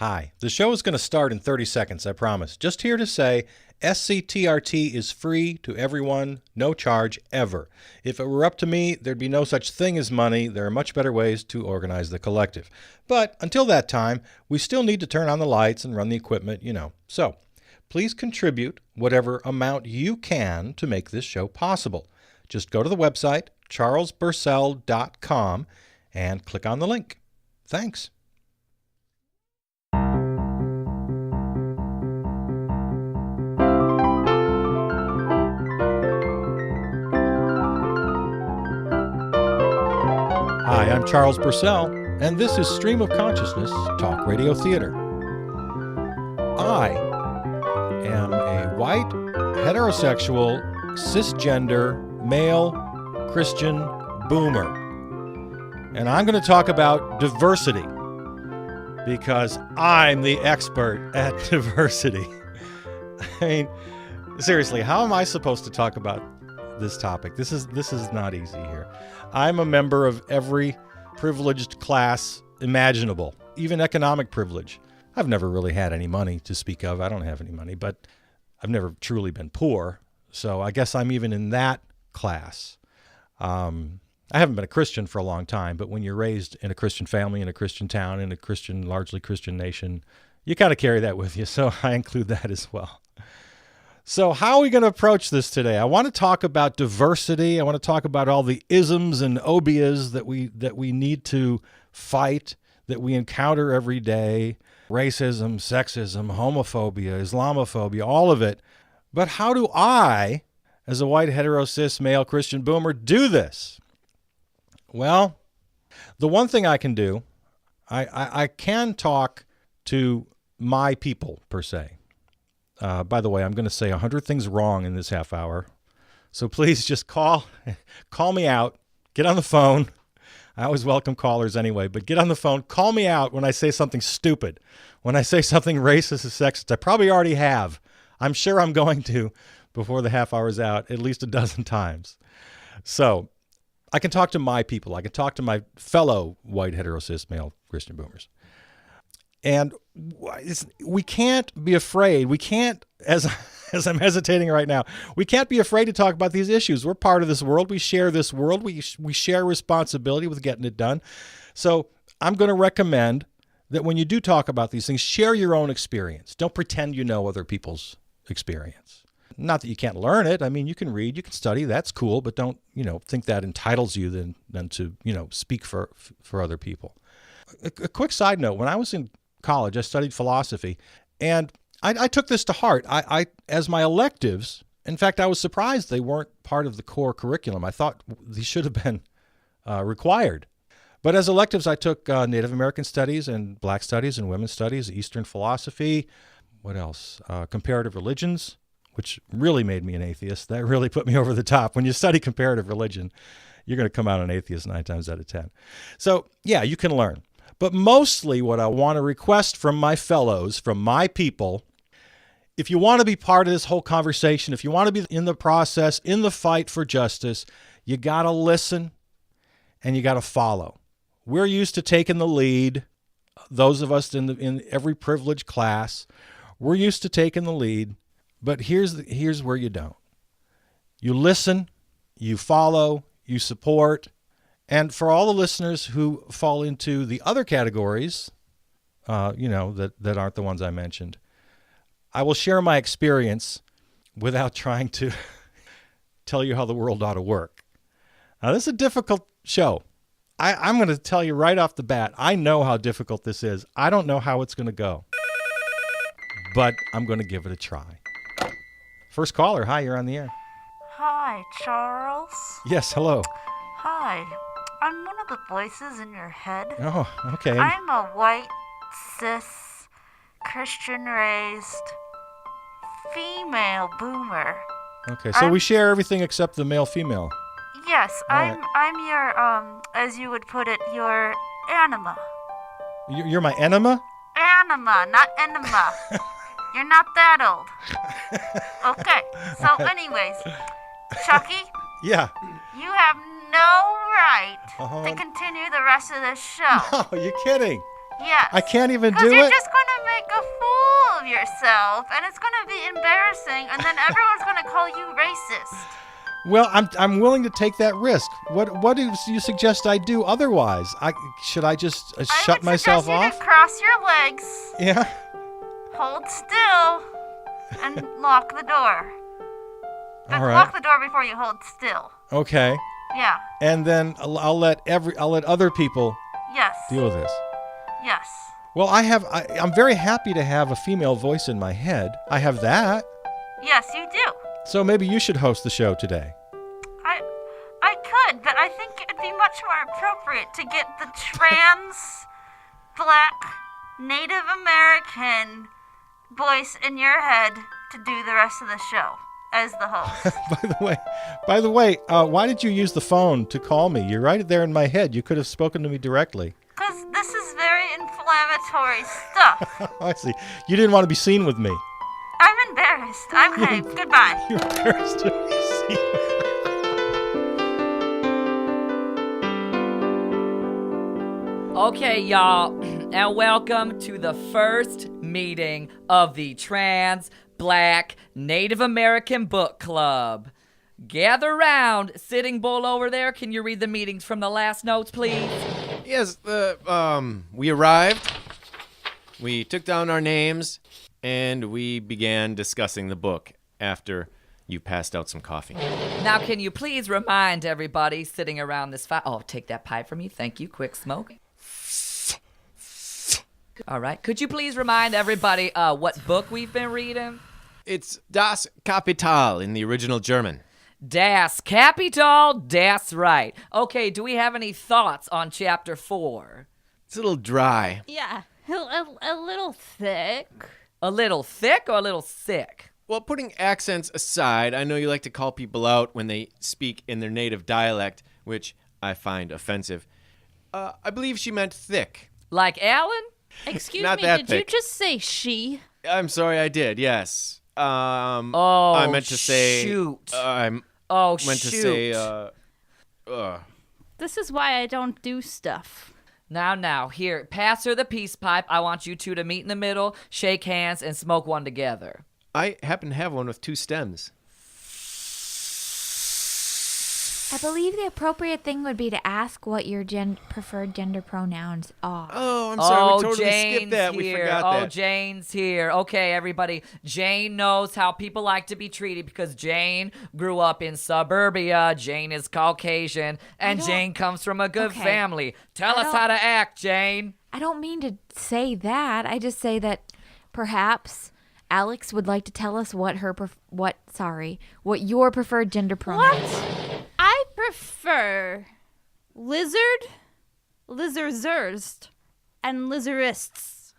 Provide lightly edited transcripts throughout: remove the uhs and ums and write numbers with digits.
Hi, the show is going to start in 30 seconds, I promise. Just here to say, SCTRT is free to everyone, no charge, ever. If it were up to me, there'd be no such thing as money. There are much better ways to organize the collective. But until that time, we still need to turn on the lights and run the equipment, So, please contribute whatever amount you can to make this show possible. Just go to the website, charlesbursell.com, and click on the link. Thanks. Hi, I'm Charles Bursell, and this is Stream of Consciousness Talk Radio Theater. I am a white, heterosexual, cisgender, male, Christian boomer. And I'm going to talk about diversity because I'm the expert at diversity. I mean, seriously, how am I supposed to talk about this topic? This is not easy here. I'm a member of every privileged class imaginable, even economic privilege. I've never really had any money to speak of. I don't have any money, but I've never truly been poor. So I guess I'm even in that class. I haven't been a Christian for a long time, but when you're raised in a Christian family, in a Christian town, in a largely Christian nation, you kind of carry that with you. So I include that as well. So how are we going to approach this today? I want to talk about diversity. I want to talk about all the isms and obias that we need to fight, that we encounter every day. Racism, sexism, homophobia, Islamophobia, all of it. But how do I, as a white, hetero, cis, male, Christian boomer, do this? Well, the one thing I can do, I can talk to my people, per se. By the way, I'm going to say 100 things wrong in this half hour. So please just call me out. Get on the phone. I always welcome callers anyway, but get on the phone. Call me out when I say something stupid. When I say something racist or sexist. I probably already have. I'm sure I'm going to before the half hour's out at least a dozen times. So I can talk to my people. I can talk to my fellow white, hetero, cis, male Christian boomers. And we can't be afraid. We can't, as I'm hesitating right now, we can't be afraid to talk about these issues. We're part of this world. We share this world. We share responsibility with getting it done. So I'm going to recommend that when you do talk about these things, share your own experience. Don't pretend you know other people's experience. Not that you can't learn it. I mean, you can read, you can study. That's cool. But don't, think that entitles you then to, speak for other people. A quick side note, when I was in college, I studied philosophy, and I took this to heart. I as my electives, in fact, I was surprised they weren't part of the core curriculum. I thought these should have been required. But as electives, I took Native American studies and Black studies and women's studies, Eastern philosophy, what else? Comparative religions, which really made me an atheist. That really put me over the top. When you study comparative religion, you're going to come out an atheist 9 times out of 10. So yeah, you can learn. But mostly what I want to request from my fellows, from my people, if you want to be part of this whole conversation, if you want to be in the process, in the fight for justice, you got to listen and you got to follow. We're used to taking the lead. Those of us in every privileged class, we're used to taking the lead. But here's where you don't. You listen, you follow, you support. And for all the listeners who fall into the other categories, that aren't the ones I mentioned, I will share my experience without trying to tell you how the world ought to work. Now, this is a difficult show. I'm going to tell you right off the bat, I know how difficult this is. I don't know how it's going to go, but I'm going to give it a try. First caller, hi, you're on the air. Hi, Charles. Yes, hello. Hi. I'm one of the voices in your head. Oh, okay. I'm a white, cis, Christian-raised, female boomer. Okay, so we share everything except the male-female. Yes, I'm your, as you would put it, your anima. You're my enema? Anima, not enema. You're not that old. Okay, so anyways, Chucky? Yeah. You have no right to continue the rest of this show. No, you're kidding. Yes. I can't even do it? Because you're just going to yourself, and it's going to be embarrassing, and then everyone's going to call you racist. Well, I'm willing to take that risk. What do you suggest I do otherwise? Should I just shut myself off? I would suggest you to cross your legs. Yeah. Hold still, and lock the door. But All right. lock the door before you hold still. Okay. Yeah. And then I'll let other people Yes. deal with this. Yes. Well, I'm very happy to have a female voice in my head. I have that. Yes, you do. So maybe you should host the show today. I could, but I think it'd be much more appropriate to get the trans, black, Native American voice in your head to do the rest of the show as the host. By the way, why did you use the phone to call me? You're right there in my head. You could have spoken to me directly. Because this is very inflammatory stuff. I see. You didn't want to be seen with me. I'm embarrassed. Okay, goodbye. You're embarrassed to be seen. Okay, y'all, and welcome to the first meeting of the Trans Black Native American Book Club. Gather round. Sitting Bull over there, can you read the meetings from the last notes, please? Yes, we arrived, we took down our names, and we began discussing the book after you passed out some coffee. Now, can you please remind everybody sitting around this fire... Oh, take that pipe from you. Thank you. Quick smoke. All right. Could you please remind everybody what book we've been reading? It's Das Kapital in the original German. Das Kapital, das right. Okay, do we have any thoughts on chapter 4? It's a little dry. Yeah, a little thick. A little thick or a little sick? Well, putting accents aside, I know you like to call people out when they speak in their native dialect, which I find offensive. I believe she meant thick. Like Alan? Excuse Not me, that did thick. you just say she? I'm sorry, I did, yes. Oh, I meant to say... shoot. I meant shoot. to say, This is why I don't do stuff. Now, here, pass her the peace pipe. I want you two to meet in the middle, shake hands, and smoke one together. I happen to have one with 2 stems. I believe the appropriate thing would be to ask what your preferred gender pronouns are. Oh, I'm sorry, we totally Jane's skipped that. We here. forgot Oh, that. Jane's here. Okay, everybody. Jane knows how people like to be treated because Jane grew up in suburbia. Jane is Caucasian, and Jane comes from a good Okay. family. Tell us how to act, Jane. I don't mean to say that. I just say that perhaps Alex would like to tell us what your preferred gender pronouns are. I prefer lizard, lizardzerst, and lizardists.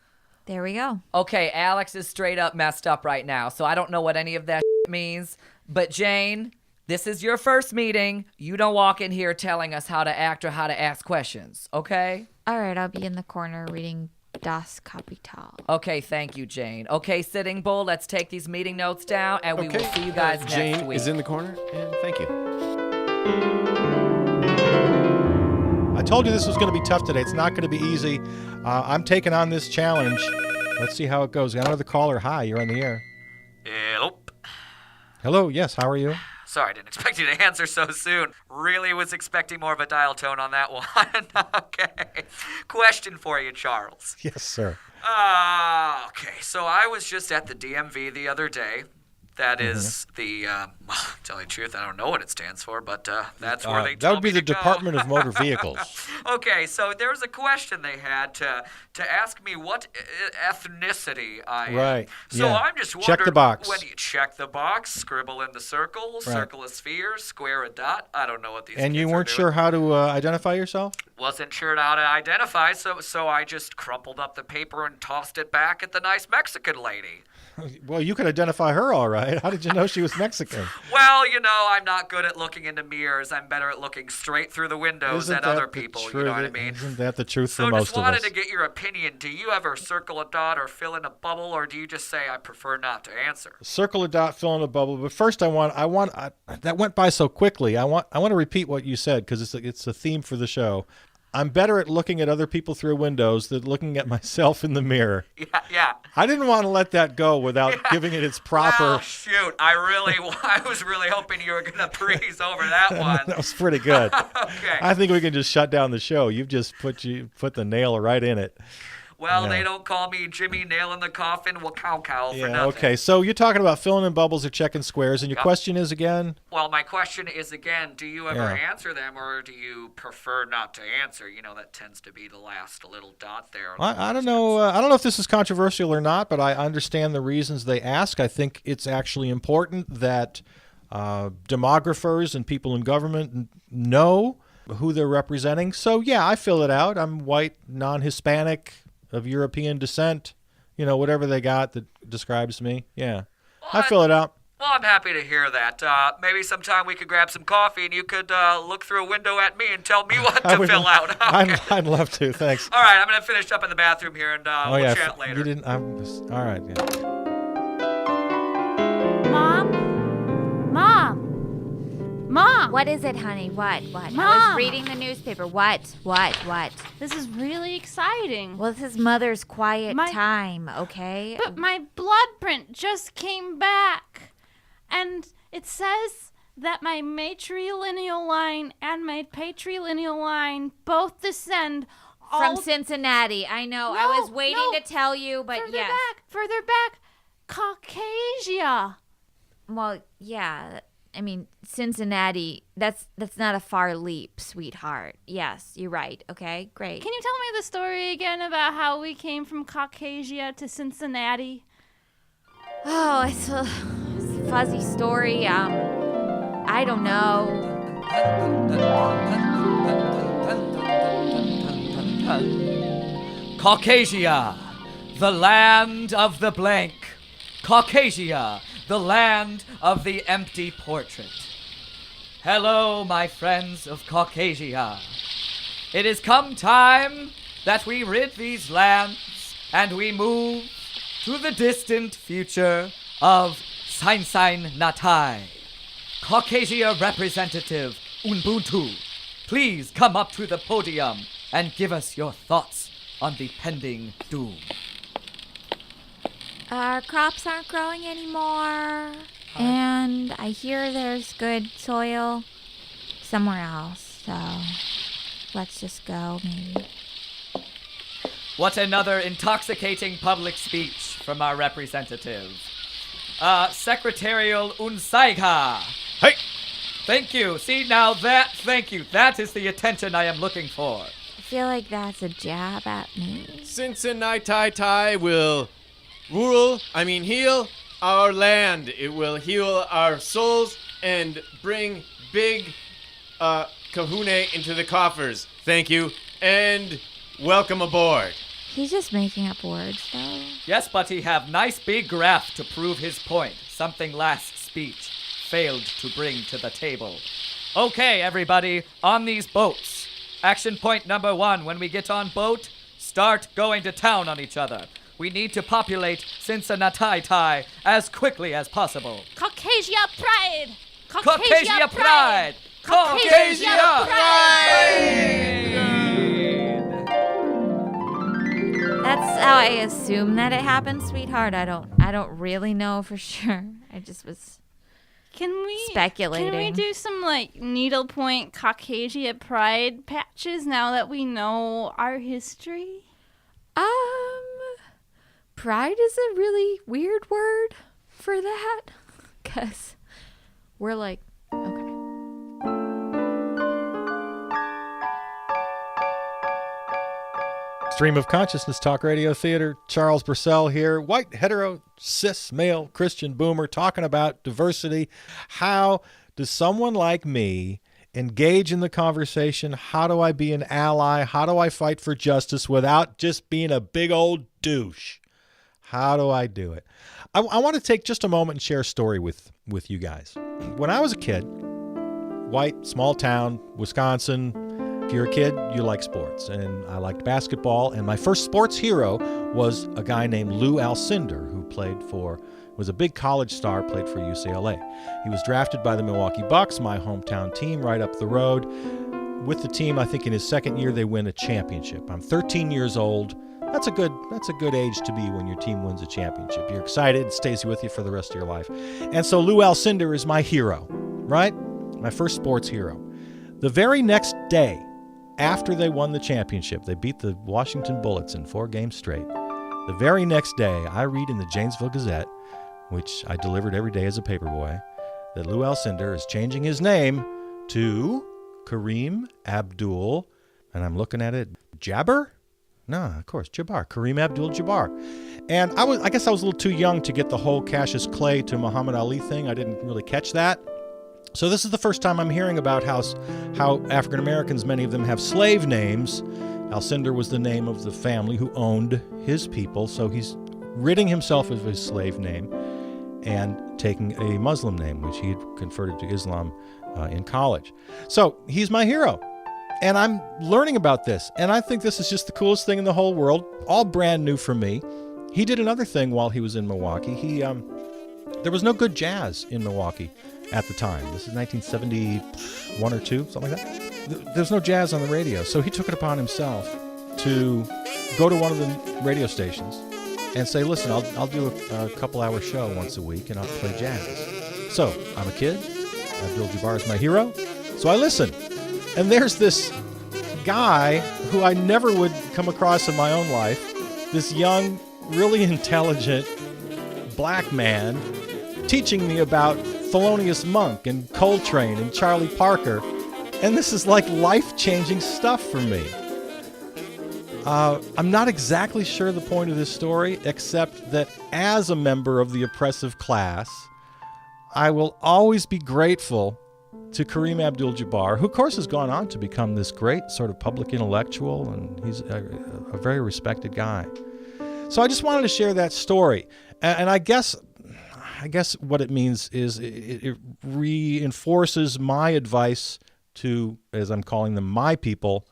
There we go. Okay, Alex is straight up messed up right now, so I don't know what any of that means. But Jane, this is your first meeting. You don't walk in here telling us how to act or how to ask questions, okay? All right, I'll be in the corner reading Das Kapital. Okay, thank you, Jane. Okay, Sitting Bull, let's take these meeting notes down, and we will see you guys next Jane week. is in the corner, and thank you. I told you this was going to be tough today. It's not going to be easy. I'm taking on this challenge. Let's see how it goes. Got another caller. Hi, you're on the air. Hello. Hello, yes, how are you? Sorry, I didn't expect you to answer so soon. Really was expecting more of a dial tone on that one. Okay. Question for you, Charles. Yes, sir. Okay, so I was just at the DMV the other day. That is the, tell you the truth, I don't know what it stands for, but that's where they That told would be me the to go. Department of Motor Vehicles. Okay, so there was a question they had to ask me what ethnicity I am. Right, So yeah. I'm just wondering, Check the box. when you check the box, scribble in the circle, circle a sphere, square a dot. I don't know what these And kids you are weren't doing. sure how to identify yourself? Wasn't sure how to identify, so I just crumpled up the paper and tossed it back at the nice Mexican lady. Well, you could identify her all right. How did you know she was Mexican? Well, you know, I'm not good at looking into mirrors. I'm better at looking straight through the windows Isn't at that other the people, you truth? know what I mean? Isn't that the truth So for most just of wanted us? to get your opinion. Do you ever circle a dot or fill in a bubble, or do you just say, I prefer not to answer? Circle a dot, fill in a bubble. But first, that went by so quickly. I want to repeat what you said because it's a theme for the show. I'm better at looking at other people through windows than looking at myself in the mirror. Yeah. I didn't want to let that go without giving it its proper. Well, shoot. I was really hoping you were going to breeze over that one. That was pretty good. Okay. I think we can just shut down the show. You've just put the nail right in it. Well, Yeah. they don't call me Jimmy Nail in the Coffin, cow for Yeah. nothing. Okay. So you're talking about filling in bubbles or checking squares, and your question is again. Well, my question is again, do you ever Yeah. answer them or do you prefer not to answer? You know, that tends to be the last little dot there. I don't know. I don't know if this is controversial or not, but I understand the reasons they ask. I think it's actually important that demographers and people in government know who they're representing. So yeah, I fill it out. I'm white, non-Hispanic, of European descent. You know, whatever they got that describes me. Yeah, I fill it out. Well, I'm happy to hear that. Maybe sometime we could grab some coffee and you could look through a window at me and tell me what to fill out. Okay. I'd love to. Thanks. All right, I'm going to finish up in the bathroom here and we'll yeah. chat later. You didn't. All right. Yeah. Mom! What is it, honey? What? I was Mom! reading the newspaper. What? This is really exciting. Well, this is Mother's quiet My- time, okay? But my blood print just came back. And it says that my matrilineal line and my patrilineal line both descend From Cincinnati. I know. I was waiting to tell you, but yes. Further back, Caucasia. Well, yeah. I mean, Cincinnati, that's not a far leap, sweetheart. Yes, you're right. Okay, great. Can you tell me the story again about how we came from Caucasia to Cincinnati? Oh, it's a fuzzy story. I don't know. Caucasia, the land of the blank. Caucasia, the land of the empty portrait. Hello, my friends of Caucasia. It is come time that we rid these lands and we move to the distant future of Natai. Caucasia representative Ubuntu, please come up to the podium and give us your thoughts on the pending doom. Our crops aren't growing anymore. And I hear there's good soil somewhere else. So let's just go, maybe. What another intoxicating public speech from our representative. Secretarial Unsaiga. Hey! Thank you. See, now thank you. That is the attention I am looking for. I feel like that's a jab at me. Cincinnati will heal our land. It will heal our souls and bring big kahune into the coffers. Thank you, and welcome aboard. He's just making up words, though. Yes, but he have nice big graph to prove his point. Something last speech failed to bring to the table. Okay, everybody, on these boats. Action point number 1, when we get on boat, start going to town on each other. We need to populate Cincinnati as quickly as possible. Caucasia pride! Caucasia pride! Caucasia pride! That's how I assume that it happened, sweetheart. I don't really know for sure. I just was speculating. Can we do some needlepoint Caucasia pride patches now that we know our history? Pride is a really weird word for that. 'Cause we're like, okay. Stream of Consciousness Talk Radio Theater. Charles Bursell here. White, hetero, cis, male, Christian boomer, talking about diversity. How does someone like me engage in the conversation? How do I be an ally? How do I fight for justice without just being a big old douche? How do I do it? I want to take just a moment and share a story with you guys. When I was a kid, white, small town, Wisconsin. If you're a kid, you like sports, and I liked basketball, and my first sports hero was a guy named Lou Alcindor, who was a big college star, played for UCLA. He was drafted by the Milwaukee Bucks, my hometown team right up the road. with the team. I think in his second year they win a championship. I'm 13 years old. That's a good age to be when your team wins a championship. You're excited. It stays with you for the rest of your life. And so Lou Alcindor is my hero, right? My first sports hero. The very next day, after they won the championship, they beat the Washington Bullets in 4 games straight. The very next day, I read in the Janesville Gazette, which I delivered every day as a paperboy, that Lou Alcindor is changing his name to Kareem Abdul, and I'm looking at it, Jabbar? No, of course, Jabbar. Kareem Abdul-Jabbar. And I guess I was a little too young to get the whole Cassius Clay to Muhammad Ali thing. I didn't really catch that. So this is the first time I'm hearing about how African Americans, many of them, have slave names. Alcindor was the name of the family who owned his people, so he's ridding himself of his slave name and taking a Muslim name, which he had converted to Islam in college. So he's my hero. And I'm learning about this, and I think this is just the coolest thing in the whole world, all brand new for me. He did another thing while he was in Milwaukee. There was no good jazz in Milwaukee at the time. This is 1971 or 2, something like that. There's no jazz on the radio, so he took it upon himself to go to one of the radio stations and say, listen, I'll do a couple-hour show once a week, and I'll play jazz. So I'm a kid. Abdul-Jabbar is my hero, so I listen. And there's this guy who I never would come across in my own life, this young, really intelligent black man teaching me about Thelonious Monk and Coltrane and Charlie Parker. And this is like life-changing stuff for me. I'm not exactly sure the point of this story, except that as a member of the oppressive class, I will always be grateful to Kareem Abdul-Jabbar, who of course has gone on to become this great sort of public intellectual, and he's a very respected guy. So I just wanted to share that story. And I guess what it means is it reinforces my advice to, as I'm calling them, my people.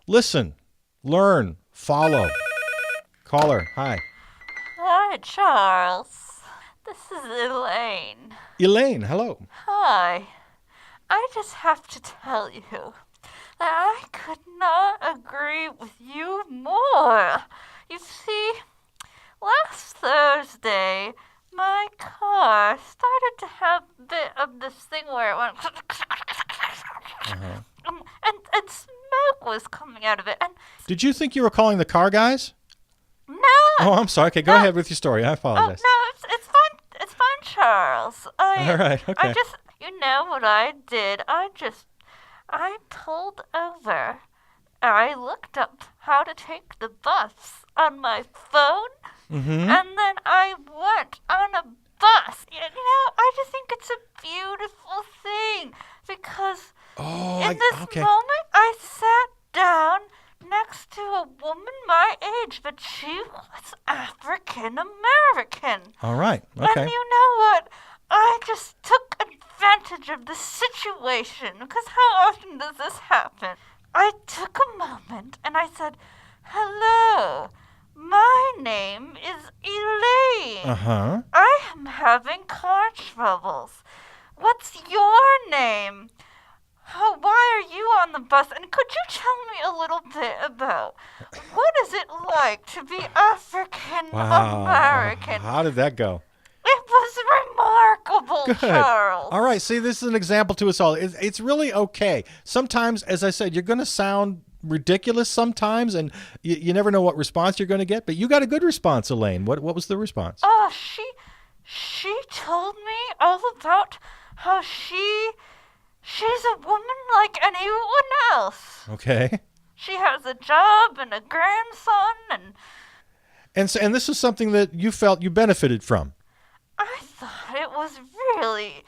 Listen, learn, follow. Caller, hi. Hi, Charles. This is Elaine. Elaine, hello. Hi. I just have to tell you that I could not agree with you more. You see, last Thursday, my car started to have a bit of this thing where it went and smoke was coming out of it. And Did you think you were calling the car guys? no. Oh, I'm sorry. Okay, go ahead with your story. I apologize. No, it's fine. It's fine, Charles. All right, okay. You know what I did? I pulled over. I looked up how to take the bus on my phone, and then I went on a bus. You know, I just think it's a beautiful thing because in this moment I sat down next to a woman my age, but she was African American. All right, okay. And you know what? I just took advantage of the situation, because how often does this happen? I took a moment and I said, hello, my name is Elaine. Uh-huh. I am having car troubles. What's your name? Why are you on the bus? And could you tell me a little bit about what is it like to be African American? How did that go? It was remarkable, Good. Charles. All right, see, this is an example to us all. It's really okay. Sometimes, as I said, you're going to sound ridiculous sometimes, and you never know what response you're going to get, but you got a good response, Elaine. What was the response? Oh, she told me all about how she's a woman like anyone else. Okay. She has a job and a grandson, And this is something that you felt you benefited from. I thought it was really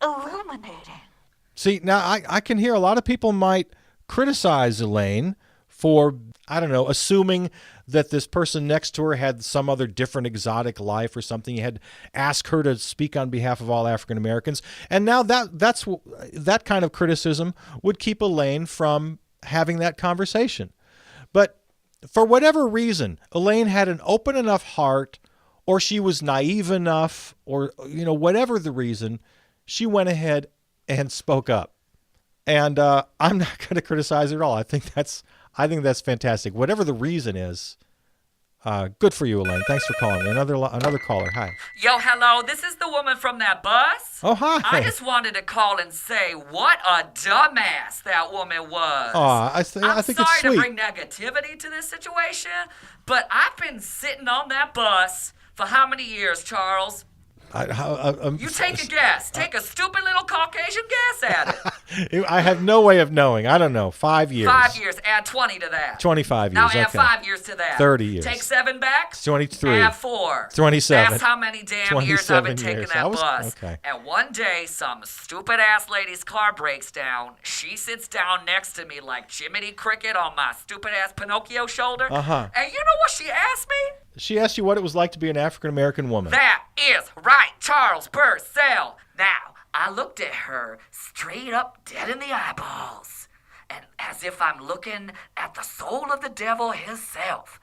illuminating. See, now I can hear a lot of people might criticize Elaine for, I don't know, assuming that this person next to her had some other different exotic life or something. You had asked her to speak on behalf of all African Americans. And now that kind of criticism would keep Elaine from having that conversation. But for whatever reason, Elaine had an open enough heart, or she was naive enough, or, whatever the reason, she went ahead and spoke up. And I'm not going to criticize it at all. I think that's fantastic. Whatever the reason is, good for you, Elaine. Thanks for calling. Another caller. Hi. Yo, hello. This is the woman from that bus. Oh, hi. I just wanted to call and say what a dumbass that woman was. I think I'm it's sorry sweet. to bring negativity to this situation, but I've been sitting on that bus for how many years, Charles? You take a guess. Take a stupid little Caucasian guess at it. I have no way of knowing. I don't know. 5 years. 5 years. Add 20 to that. 25 Now years. add Okay. 5 years to that. 30 years. Take 7 back. 23. Add 4. 27. That's how many damn years I've been 27 taking years. that bus. Okay. And one day, some stupid ass lady's car breaks down. She sits down next to me like Jiminy Cricket on my stupid ass Pinocchio shoulder. Uh-huh. And you know what she asked me? She asked you what it was like to be an African-American woman. That is right, Charles Bursell. Now, I looked at her straight up dead in the eyeballs, and as if I'm looking at the soul of the devil himself.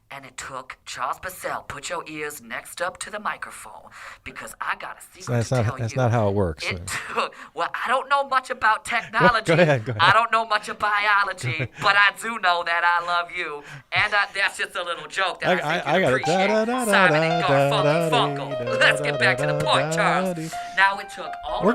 And it took Charles Bursell, put your ears next up to the microphone, because I got a secret to tell you. That's not how it works. It took, well, I don't know much about technology. Go ahead. I don't know much of biology, but I do know that I love you. And that's just a little joke that I think you got it. appreciate. Simon and Garfunkel. Let's get back to the point, Charles. Now it took all of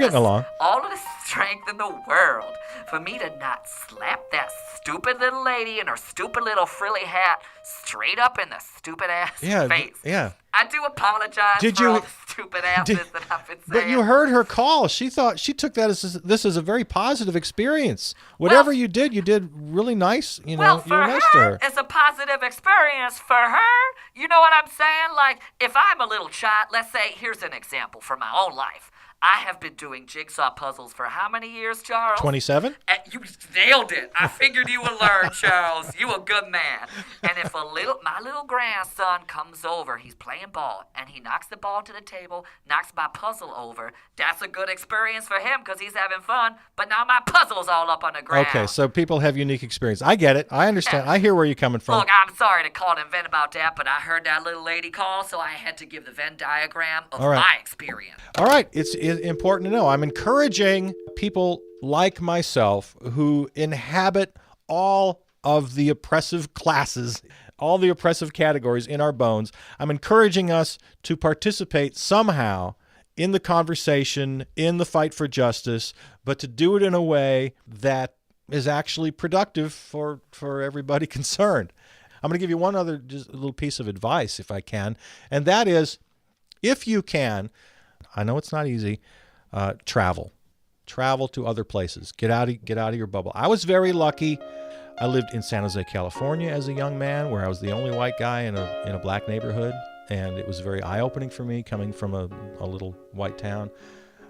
the strength in the world for me to not slap that stupid little lady in her stupid little frilly hat straight up in the stupid ass face. Yeah. I do apologize for all the stupid asses that I've been saying. But you heard her call. She took that as a very positive experience. Whatever you did really nice. You know, well, for you're nice to her. It's a positive experience for her. You know what I'm saying? Like, if I'm a little child, let's say, here's an example from my own life. I have been doing jigsaw puzzles for how many years, Charles? 27? You nailed it. I figured you would learn, Charles. You a good man. And if my little grandson comes over, he's playing ball, and he knocks the ball to the table, knocks my puzzle over, that's a good experience for him because he's having fun, but now my puzzle's all up on the ground. Okay, so people have unique experience. I get it. I understand. I hear where you're coming from. Look, I'm sorry to call and vent about that, but I heard that little lady call, so I had to give the Venn diagram of my experience. All right, it's important to know. I'm encouraging people like myself who inhabit all of the oppressive classes, all the oppressive categories in our bones. I'm encouraging us to participate somehow in the conversation, in the fight for justice, but to do it in a way that is actually productive for everybody concerned. I'm going to give you one other just a little piece of advice, if I can, and that is, if you can, I know it's not easy, travel to other places. Get out of your bubble. I was very lucky. I lived in San Jose, California as a young man, where I was the only white guy in a black neighborhood, and it was very eye-opening for me coming from a little white town.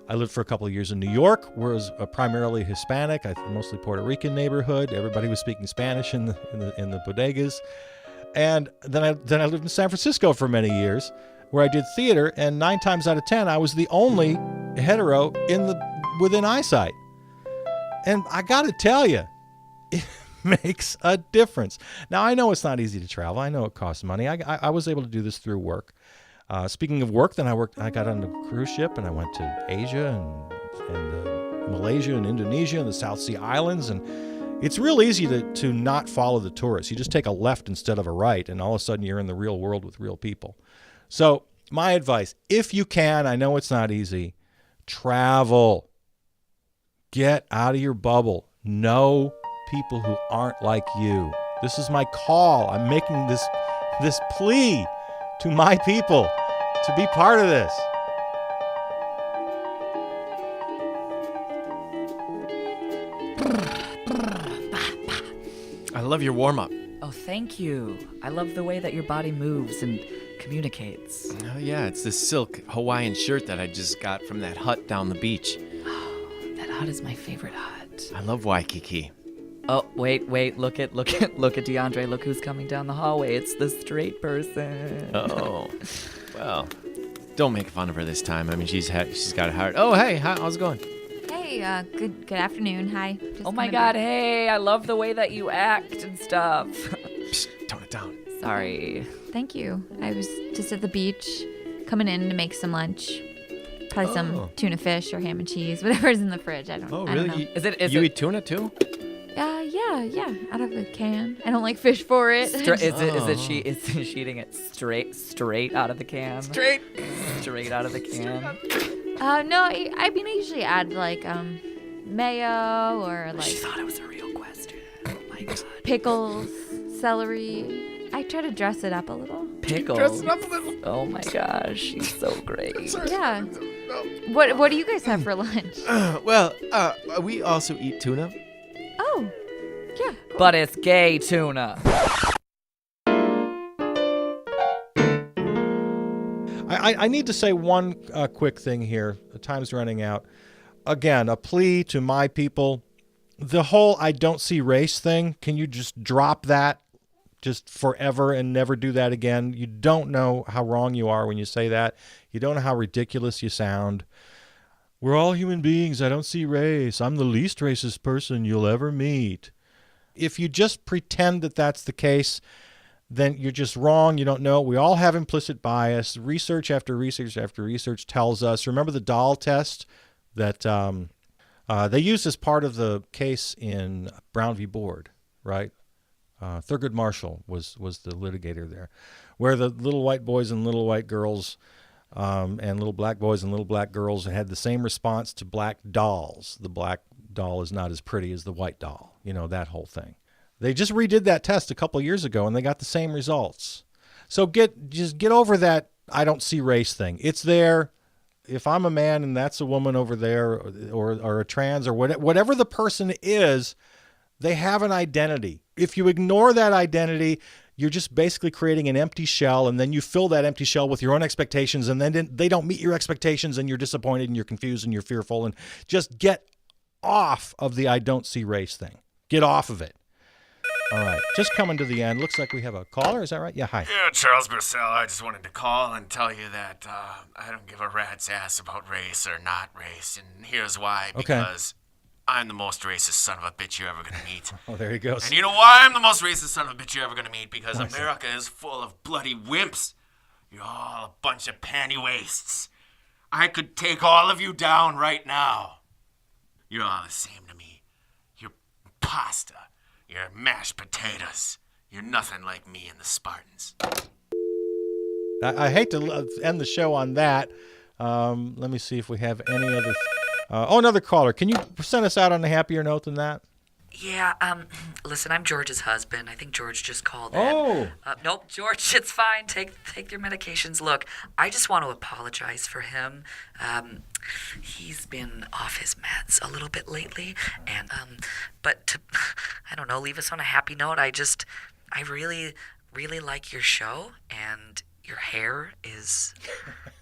I lived for a couple of years in New York, where it was primarily Hispanic, mostly Puerto Rican neighborhood. Everybody was speaking Spanish in the bodegas. And then I lived in San Francisco for many years, where I did theater, and 9 times out of 10, I was the only hetero within eyesight. And I got to tell you, it makes a difference. Now, I know it's not easy to travel. I know it costs money. I was able to do this through work. Speaking of work, then I got on a cruise ship, and I went to Asia and Malaysia and Indonesia and the South Sea Islands, and it's real easy to not follow the tourists. You just take a left instead of a right, and all of a sudden you're in the real world with real people. So my advice, if you can, I know it's not easy, travel. Get out of your bubble. Know people who aren't like you. This is my call. I'm making this plea to my people to be part of this. I love your warm-up. Oh, thank you. I love the way that your body moves and communicates. Oh, yeah, it's this silk Hawaiian shirt that I just got from that hut down the beach. Oh, that hut is my favorite hut. I love Waikiki. Oh, wait, look at DeAndre. Look who's coming down the hallway. It's the straight person. Oh, well, don't make fun of her this time. I mean, she's got a heart. Oh, hey, how's it going? Hey, good afternoon. Hi. Oh my God, hey, I love the way that you act and stuff. Psst, tone it down. Sorry. Thank you. I was just at the beach, coming in to make some lunch. Probably some tuna fish or ham and cheese, whatever's in the fridge. I don't Oh, I don't really? know. You eat tuna too? Yeah, out of the can. I don't like fish for it. Is she eating it straight out of the can? Straight out of the can. No, I mean, I usually add like mayo or like She thought it was a real question. Oh my god. pickles, celery. I try to dress it up a little. Pickles. Dress it up a little. Oh my gosh, she's so great. Yeah. What do you guys have for lunch? Well, we also eat tuna. Oh, yeah. But it's gay tuna. I need to say one quick thing here. The time's running out. Again, a plea to my people. The whole I don't see race thing, can you just drop that just forever and never do that again? You don't know how wrong you are when you say that. You don't know how ridiculous you sound. We're all human beings. I don't see race. I'm the least racist person you'll ever meet. If you just pretend that that's the case, then you're just wrong. You don't know. We all have implicit bias. Research after research after research tells us. Remember the doll test that they used as part of the case in Brown v. Board, right? Thurgood Marshall was the litigator there, where the little white boys and little white girls and little black boys and little black girls had the same response to black dolls. The black doll is not as pretty as the white doll. You know, that whole thing. They just redid that test a couple of years ago, and they got the same results. So just get over that I don't see race thing. It's there. If I'm a man and that's a woman over there, or a trans, or whatever the person is, they have an identity. If you ignore that identity, you're just basically creating an empty shell, and then you fill that empty shell with your own expectations, and then they don't meet your expectations, and you're disappointed, and you're confused, and you're fearful, and just get off of the I don't see race thing. Get off of it. All right, just coming to the end. Looks like we have a caller. Is that right? Yeah, hi. Yeah, Charles Bursell. I just wanted to call and tell you that I don't give a rat's ass about race or not race, and here's why. Because I'm the most racist son of a bitch you're ever going to meet. Oh, there he goes. And you know why I'm the most racist son of a bitch you're ever going to meet? Because America is full of bloody wimps. You're all a bunch of panty wastes. I could take all of you down right now. You're all the same to me. You're pasta. You're mashed potatoes. You're nothing like me and the Spartans. I hate to end the show on that. Let me see if we have any other... another caller. Can you send us out on a happier note than that? Yeah, listen, I'm George's husband. I think George just called in. Oh! Nope, George, it's fine. Take your medications. Look, I just want to apologize for him. He's been off his meds a little bit lately, and, but to, I don't know, leave us on a happy note, I really, really like your show, and your hair is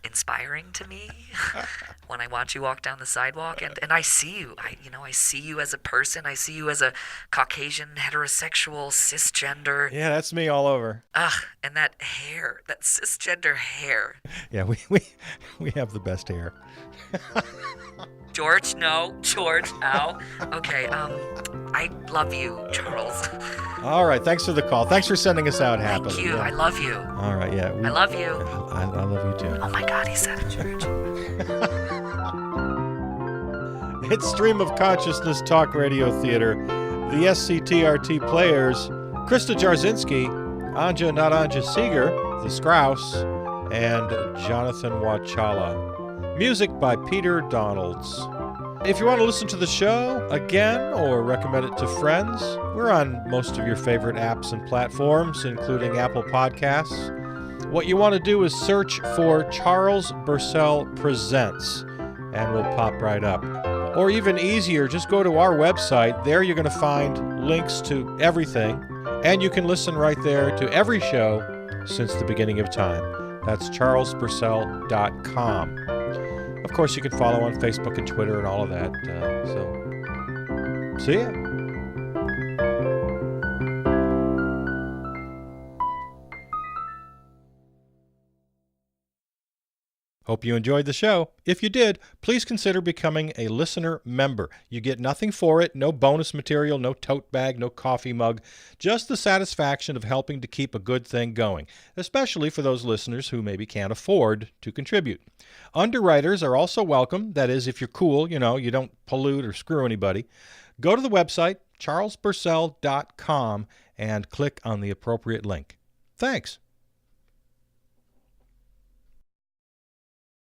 inspiring to me when I watch you walk down the sidewalk, and I see you. I see you as a person. I see you as a Caucasian, heterosexual, cisgender. Yeah, that's me all over. And that hair, that cisgender hair. Yeah, we have the best hair. George, no. George, no. Okay, I love you, Charles. All right, thanks for the call. Thanks for sending us out happily. Thank you. Yeah. I love you. All right, yeah. I love you. I love you too. Oh my God, he said it, George. It's Stream of Consciousness Talk Radio Theater. The SCTRT players, Krista Jarzinski, Anja Not Anja Seeger, The Scrouse, and Jonathan Wachala. Music by Peter Donalds. If you want to listen to the show again or recommend it to friends, we're on most of your favorite apps and platforms, including Apple Podcasts. What you want to do is search for Charles Bursell Presents, and we'll pop right up. Or even easier, just go to our website. There you're going to find links to everything, and you can listen right there to every show since the beginning of time. That's charlesbursell.com. Of course, you can follow on Facebook and Twitter and all of that. So, see ya. Hope you enjoyed the show. If you did, please consider becoming a listener member. You get nothing for it, no bonus material, no tote bag, no coffee mug, just the satisfaction of helping to keep a good thing going, especially for those listeners who maybe can't afford to contribute. Underwriters are also welcome. That is, if you're cool, you don't pollute or screw anybody. Go to the website, charlesbursell.com, and click on the appropriate link. Thanks.